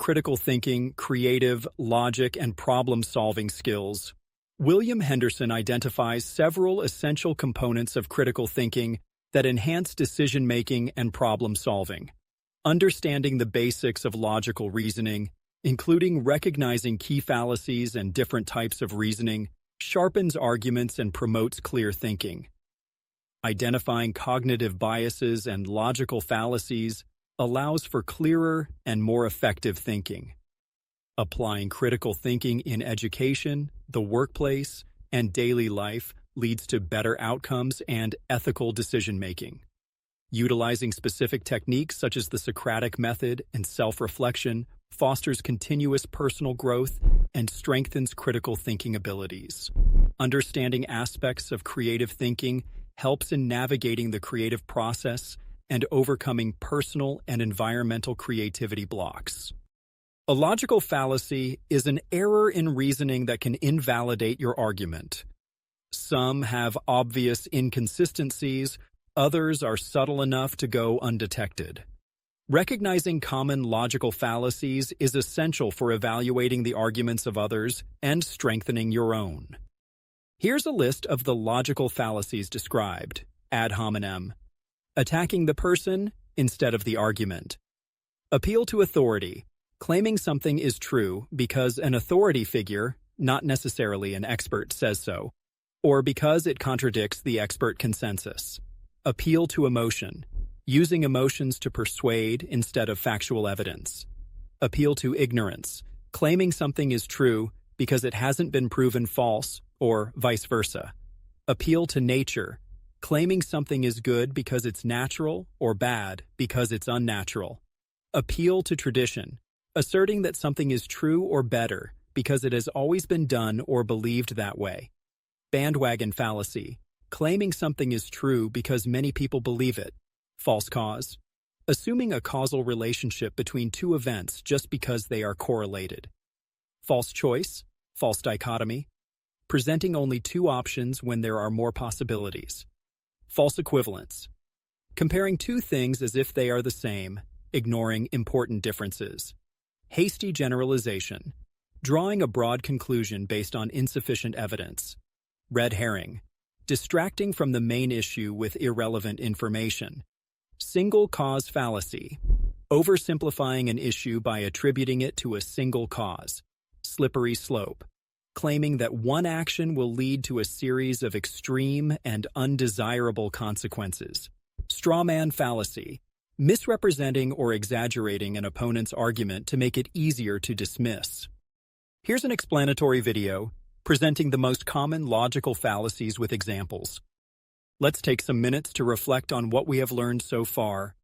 critical thinking, creative, logic, and problem-solving skills, William Henderson identifies several essential components of critical thinking that enhance decision-making and problem-solving. Understanding the basics of logical reasoning, including recognizing key fallacies and different types of reasoning, sharpens arguments and promotes clear thinking. Identifying cognitive biases and logical fallacies allows for clearer and more effective thinking. Applying critical thinking in education, the workplace, and daily life leads to better outcomes and ethical decision-making. Utilizing specific techniques such as the Socratic method and self-reflection fosters continuous personal growth and strengthens critical thinking abilities. Understanding aspects of creative thinking helps in navigating the creative process and overcoming personal and environmental creativity blocks. A logical fallacy is an error in reasoning that can invalidate your argument. Some have obvious inconsistencies, others are subtle enough to go undetected. Recognizing common logical fallacies is essential for evaluating the arguments of others and strengthening your own. Here's a list of the logical fallacies described. Ad hominem. Attacking the person instead of the argument. Appeal to authority. Claiming something is true because an authority figure, not necessarily an expert, says so, or because it contradicts the expert consensus. Appeal to emotion. Using emotions to persuade instead of factual evidence. Appeal to ignorance. Claiming something is true because it hasn't been proven false, or vice versa. Appeal to nature. Claiming something is good because it's natural or bad because it's unnatural. Appeal to tradition. Asserting that something is true or better because it has always been done or believed that way. Bandwagon fallacy. Claiming something is true because many people believe it. False cause. Assuming a causal relationship between two events just because they are correlated. False choice. False dichotomy. Presenting only two options when there are more possibilities. False equivalence. Comparing two things as if they are the same, ignoring important differences. Hasty generalization. Drawing a broad conclusion based on insufficient evidence. Red herring. Distracting from the main issue with irrelevant information. Single cause fallacy. Oversimplifying an issue by attributing it to a single cause. Slippery slope. Claiming that one action will lead to a series of extreme and undesirable consequences. Strawman fallacy. Misrepresenting or exaggerating an opponent's argument to make it easier to dismiss. Here's an explanatory video presenting the most common logical fallacies with examples. Let's take some minutes to reflect on what we have learned so far